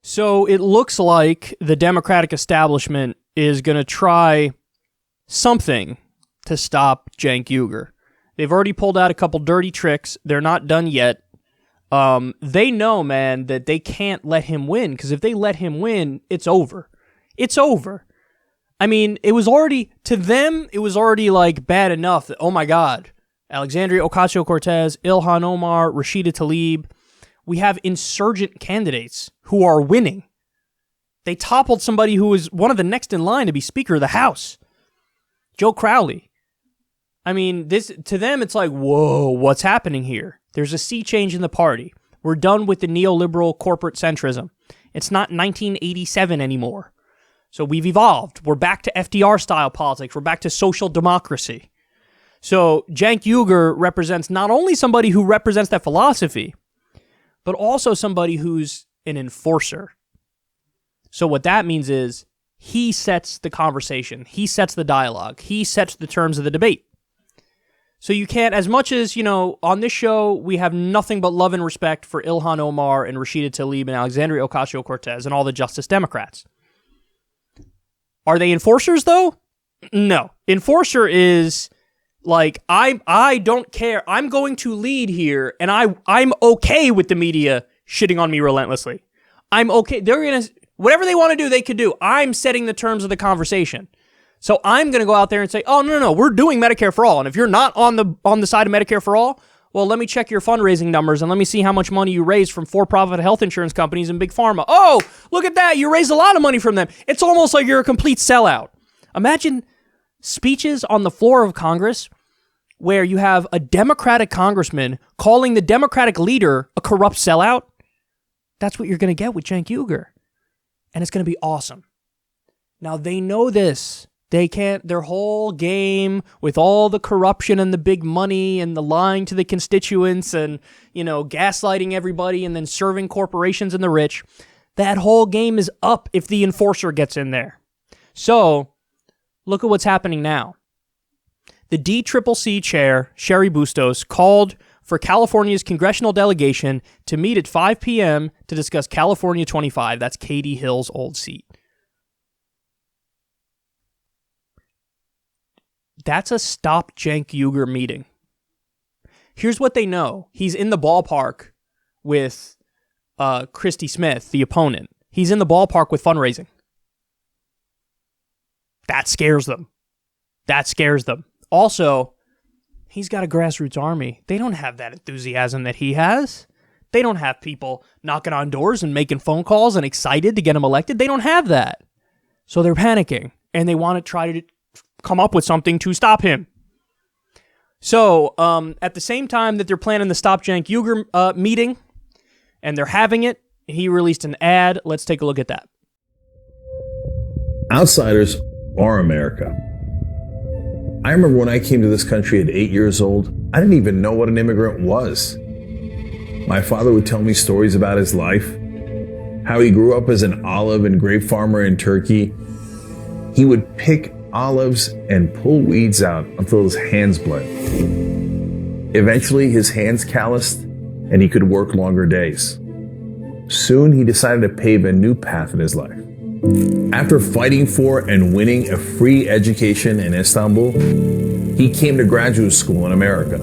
So it looks like the Democratic establishment is going to try something to stop Cenk Uygur. They've already pulled out a couple dirty tricks. They're not done yet. They know, man, that they can't let him win, because if they let him win, it's over. It's over. I mean, it was already, to them, it was already like bad enough that, oh my God, Alexandria Ocasio-Cortez, Ilhan Omar, Rashida Tlaib, we have insurgent candidates who are winning. They toppled somebody who was one of the next in line to be Speaker of the House, Joe Crowley. I mean, this to them, it's like, whoa, what's happening here? There's a sea change in the party. We're done with the neoliberal corporate centrism. It's not 1987 anymore. So we've evolved. We're back to FDR-style politics. We're back to social democracy. So Cenk Uygur represents not only somebody who represents that philosophy, but also somebody who's an enforcer. So what that means is he sets the conversation. He sets the dialogue. He sets the terms of the debate. So you can't, as much as, on this show, we have nothing but love and respect for Ilhan Omar and Rashida Tlaib and Alexandria Ocasio-Cortez and all the Justice Democrats. Are they enforcers, though? No. Enforcer is like, I don't care. I'm going to lead here, and I'm okay with the media shitting on me relentlessly. I'm okay. They're going to, whatever they want to do, they could do. I'm setting the terms of the conversation. So I'm going to go out there and say, oh, no, we're doing Medicare for all. And if you're not on the side of Medicare for all, well, let me check your fundraising numbers and let me see how much money you raised from for-profit health insurance companies and big pharma. Oh, look at that. You raised a lot of money from them. It's almost like you're a complete sellout. Imagine speeches on the floor of Congress where you have a Democratic congressman calling the Democratic leader a corrupt sellout. That's what you're going to get with Cenk Uygur. And it's going to be awesome. Now, they know this. They can't, their whole game with all the corruption and the big money and the lying to the constituents and, gaslighting everybody and then serving corporations and the rich, that whole game is up if the enforcer gets in there. So, look at what's happening now. The DCCC chair, Sherry Bustos, called for California's congressional delegation to meet at 5 p.m. to discuss California 25. That's Katie Hill's old seat. That's a Stop Cenk Uygur meeting. Here's what they know. He's in the ballpark with Christy Smith, the opponent. He's in the ballpark with fundraising. That scares them. Also, he's got a grassroots army. They don't have that enthusiasm that he has. They don't have people knocking on doors and making phone calls and excited to get him elected. They don't have that. So they're panicking, and they want to try to come up with something to stop him. So, at the same time that they're planning the Stop Cenk Uygur meeting, and they're having it, he released an ad. Let's take a look at that. Outsiders are America. I remember when I came to this country at 8 years old, I didn't even know what an immigrant was. My father would tell me stories about his life, how he grew up as an olive and grape farmer in Turkey. He would pick olives and pull weeds out until his hands bled. Eventually, his hands calloused and he could work longer days. Soon, he decided to pave a new path in his life. After fighting for and winning a free education in Istanbul, he came to graduate school in America.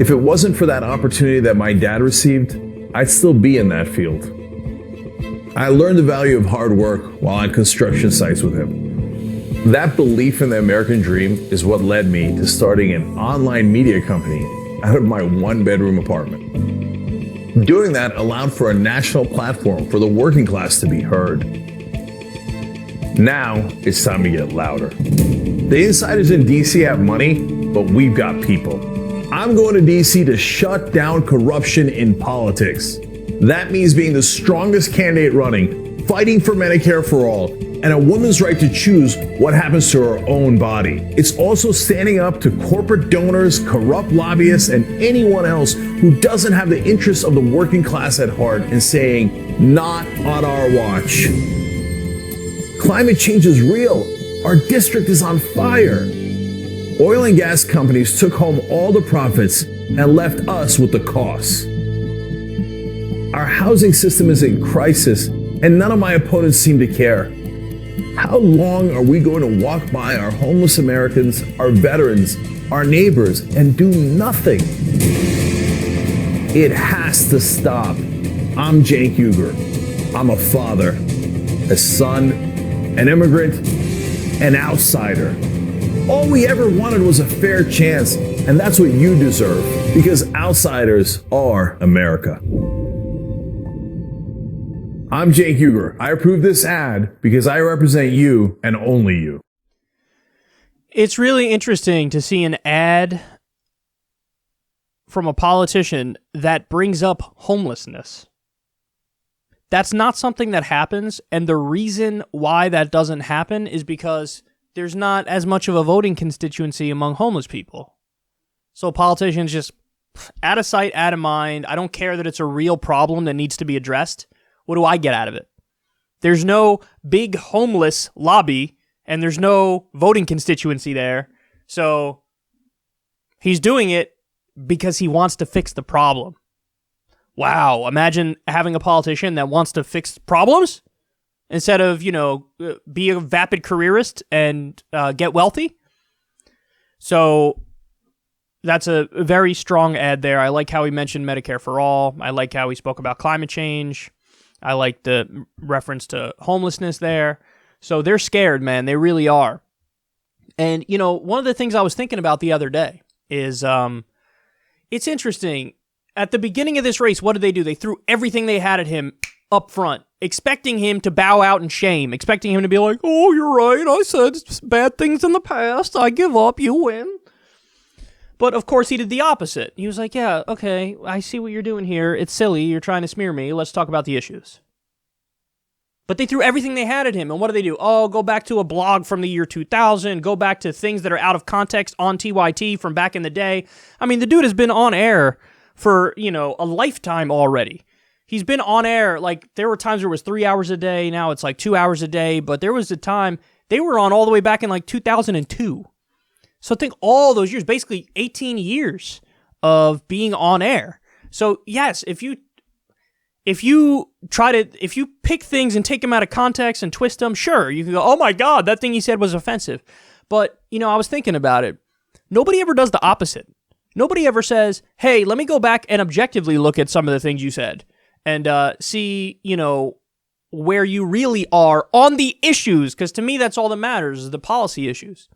If it wasn't for that opportunity that my dad received, I'd still be in that field. I learned the value of hard work while on construction sites with him. That belief in the American dream is what led me to starting an online media company out of my one-bedroom apartment. Doing that allowed for a national platform for the working class to be heard. Now it's time to get louder. The insiders in DC have money, but we've got people. I'm going to DC to shut down corruption in politics. That means being the strongest candidate running, fighting for Medicare for all, and a woman's right to choose what happens to her own body. It's also standing up to corporate donors, corrupt lobbyists, and anyone else who doesn't have the interests of the working class at heart and saying, not on our watch. Climate change is real. Our district is on fire. Oil and gas companies took home all the profits and left us with the costs. Our housing system is in crisis, and none of my opponents seem to care. How long are we going to walk by our homeless Americans, our veterans, our neighbors, and do nothing? It has to stop. I'm Cenk Uygur. I'm a father, a son, an immigrant, an outsider. All we ever wanted was a fair chance, and that's what you deserve, because outsiders are America. I'm Cenk Uygur. I approve this ad because I represent you and only you. It's really interesting to see an ad from a politician that brings up homelessness. That's not something that happens, and the reason why that doesn't happen is because there's not as much of a voting constituency among homeless people. So politicians just out of sight, out of mind. I don't care that it's a real problem that needs to be addressed. What do I get out of it? There's no big homeless lobby, and there's no voting constituency there. So he's doing it because he wants to fix the problem. Wow, imagine having a politician that wants to fix problems instead of, be a vapid careerist and get wealthy. So that's a very strong ad there. I like how he mentioned Medicare for all. I like how he spoke about climate change. I like the reference to homelessness there. So they're scared, man. They really are. And, one of the things I was thinking about the other day is it's interesting. At the beginning of this race, what did they do? They threw everything they had at him up front, expecting him to bow out in shame, expecting him to be like, oh, you're right. I said bad things in the past. I give up. You win. But, of course, he did the opposite. He was like, yeah, okay, I see what you're doing here. It's silly. You're trying to smear me. Let's talk about the issues. But they threw everything they had at him. And what do they do? Oh, go back to a blog from the year 2000. Go back to things that are out of context on TYT from back in the day. I mean, the dude has been on air for, a lifetime already. He's been on air, like, there were times where it was 3 hours a day. Now it's like 2 hours a day. But there was a time they were on all the way back in, like, 2002. So think all those years, basically 18 years of being on air. So yes, if you pick things and take them out of context and twist them, sure, you can go, oh my God, that thing he said was offensive. But, I was thinking about it. Nobody ever does the opposite. Nobody ever says, hey, let me go back and objectively look at some of the things you said and see, where you really are on the issues. Because to me, that's all that matters is the policy issues.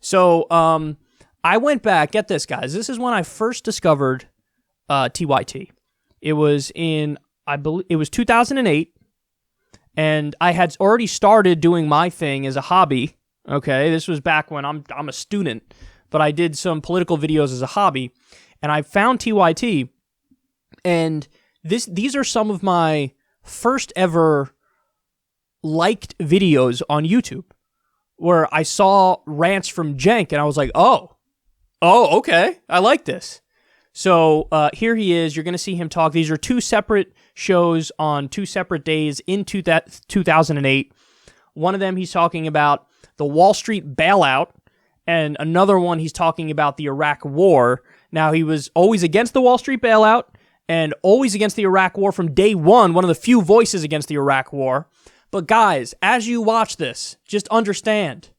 So I went back, get this, guys. This is when I first discovered TYT. It was it was 2008, and I had already started doing my thing as a hobby. Okay, this was back when I'm a student, but I did some political videos as a hobby, and I found TYT, and these are some of my first ever liked videos on YouTube, where I saw rants from Cenk, and I was like, oh, okay, I like this. So here he is. You're going to see him talk. These are two separate shows on two separate days in 2008. One of them, he's talking about the Wall Street bailout, and another one, he's talking about the Iraq War. Now, he was always against the Wall Street bailout and always against the Iraq War from day one of the few voices against the Iraq War. But guys, as you watch this, just understand,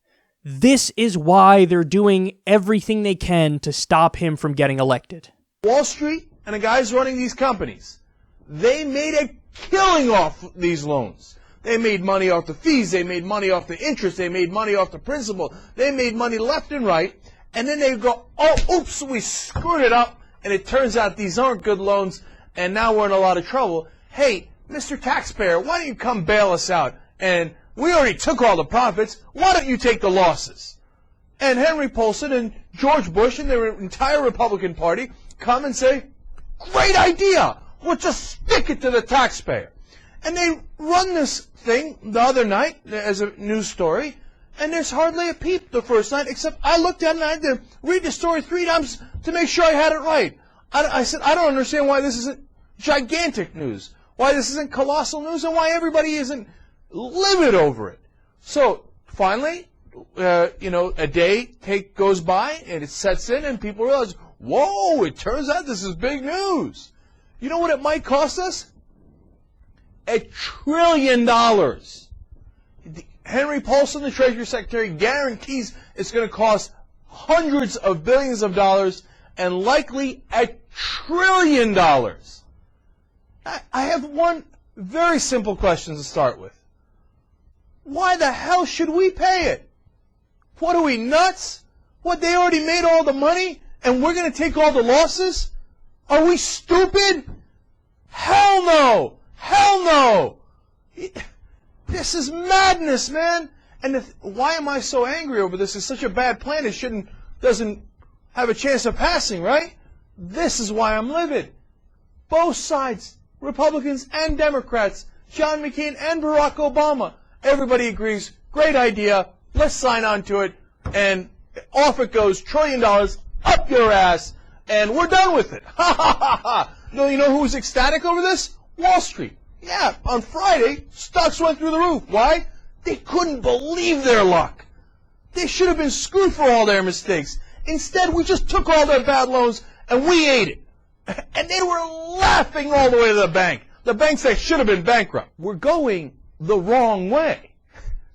this is why they're doing everything they can to stop him from getting elected. Wall Street and the guys running these companies, they made a killing off these loans. They made money off the fees, they made money off the interest, they made money off the principal, they made money left and right, and then they go, oh, oops, we screwed it up, and it turns out these aren't good loans, and now we're in a lot of trouble. Hey, Mr. Taxpayer, why don't you come bail us out? And we already took all the profits. Why don't you take the losses? And Henry Paulson and George Bush and their entire Republican Party come and say, great idea. We'll just stick it to the taxpayer. And they run this thing the other night as a news story, and there's hardly a peep the first night, except I looked at it and I had to read the story 3 times to make sure I had it right. I said, I don't understand why this isn't gigantic news, why this isn't colossal news, and why everybody isn't livid over it. So finally, a day goes by and it sets in and people realize, whoa, it turns out this is big news. You know what it might cost us? $1 trillion. Henry Paulson, the Treasury Secretary, guarantees it's going to cost hundreds of billions of dollars and likely $1 trillion. I have one very simple question to start with. Why the hell should we pay it? What are we, nuts? What, they already made all the money and we're going to take all the losses? Are we stupid? Hell no! Hell no! This is madness, man. And why am I so angry over this? It's such a bad plan. It doesn't have a chance of passing, right? This is why I'm livid. Both sides, Republicans and Democrats, John McCain and Barack Obama, everybody agrees, great idea, let's sign on to it, and off it goes, $1 trillion up your ass, and we're done with it. Ha ha ha ha. No, you know who was ecstatic over this? Wall Street. Yeah, on Friday, stocks went through the roof. Why? They couldn't believe their luck. They should have been screwed for all their mistakes. Instead, we just took all their bad loans and we ate it. And they were laughing all the way to the bank. The banks that should have been bankrupt. We're going the wrong way.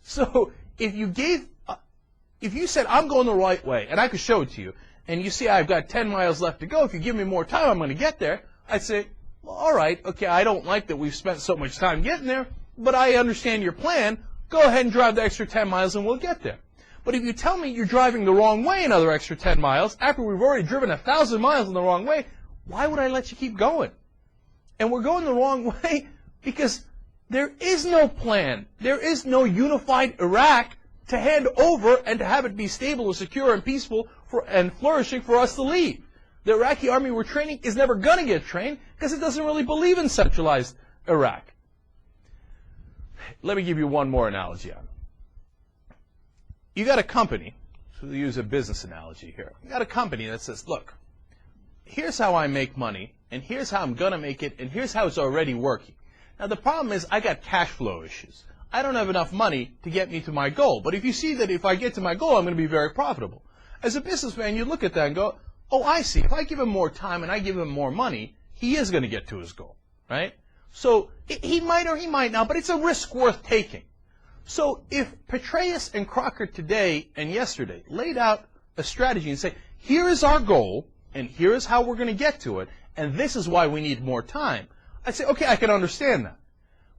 So if you said, I'm going the right way, and I could show it to you, and you see I've got 10 miles left to go, if you give me more time, I'm going to get there, I'd say, well, all right, okay, I don't like that we've spent so much time getting there, but I understand your plan. Go ahead and drive the extra 10 miles and we'll get there. But if you tell me you're driving the wrong way another extra 10 miles, after we've already driven 1,000 miles in the wrong way, why would I let you keep going? And we're going the wrong way because there is no plan. There is no unified Iraq to hand over and to have it be stable and secure and peaceful and flourishing for us to leave. The Iraqi army we're training is never going to get trained because it doesn't really believe in centralized Iraq. Let me give you one more analogy on it. You got a company, so we'll use a business analogy here. You got a company that says, look, here's how I make money, and here's how I'm going to make it, and here's how it's already working. Now the problem is I got cash flow issues. I don't have enough money to get me to my goal. But if you see that if I get to my goal, I'm going to be very profitable. As a businessman, you look at that and go, oh, I see. If I give him more time and I give him more money, he is going to get to his goal, right? So he might or he might not, but it's a risk worth taking. So if Petraeus and Crocker today and yesterday laid out a strategy and say, here is our goal, and here is how we're going to get to it, and this is why we need more time, I'd say, okay, I can understand that.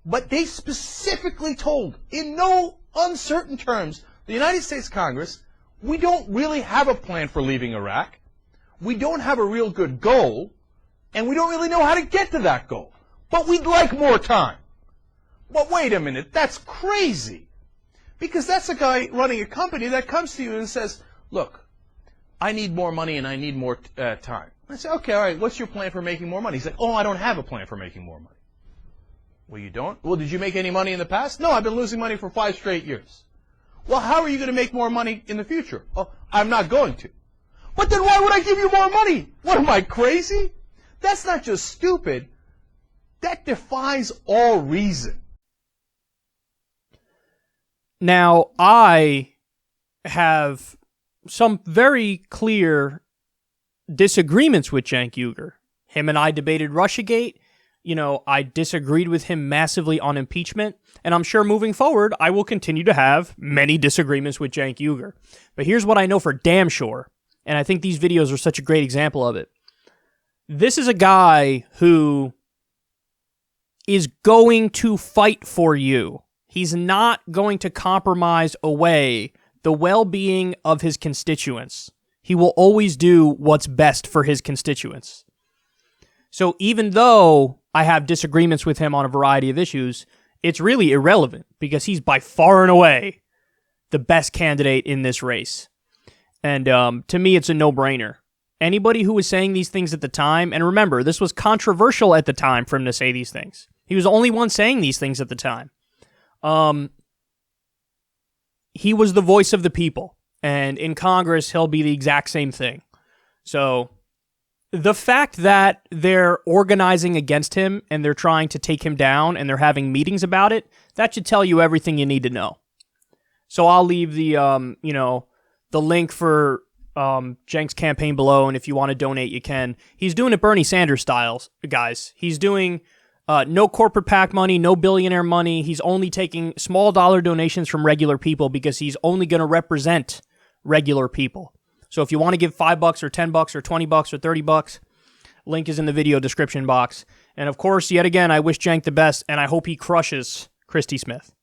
But they specifically told, in no uncertain terms, the United States Congress, we don't really have a plan for leaving Iraq. We don't have a real good goal, and we don't really know how to get to that goal. But we'd like more time. But wait a minute, that's crazy. Because that's a guy running a company that comes to you and says, look, I need more money and I need more time. I say, okay, all right, what's your plan for making more money? He's like, oh, I don't have a plan for making more money. Well, you don't? Well, did you make any money in the past? No, I've been losing money for 5 straight years. Well, how are you going to make more money in the future? Oh, I'm not going to. But then why would I give you more money? What, am I crazy? That's not just stupid. That defies all reason. Now, I have some very clear disagreements with Cenk Uygur. Him and I debated Russiagate. You know, I disagreed with him massively on impeachment, and I'm sure moving forward, I will continue to have many disagreements with Cenk Uygur. But here's what I know for damn sure, and I think these videos are such a great example of it. This is a guy who is going to fight for you. He's not going to compromise away the well-being of his constituents. He will always do what's best for his constituents. So even though I have disagreements with him on a variety of issues, it's really irrelevant because he's by far and away the best candidate in this race. And to me, it's a no-brainer. Anybody who was saying these things at the time, and remember, this was controversial at the time for him to say these things. He was the only one saying these things at the time. He was the voice of the people, and in Congress, he'll be the exact same thing. So the fact that they're organizing against him and they're trying to take him down and they're having meetings about it, that should tell you everything you need to know. So I'll leave the the link for Cenk's campaign below, and if you want to donate, you can. He's doing it Bernie Sanders style, guys. He's doing No corporate PAC money, no billionaire money. He's only taking small dollar donations from regular people because he's only going to represent regular people. So if you want to give $5 or $10 or $20 or $30, link is in the video description box. And of course, yet again, I wish Cenk the best, and I hope he crushes Christy Smith.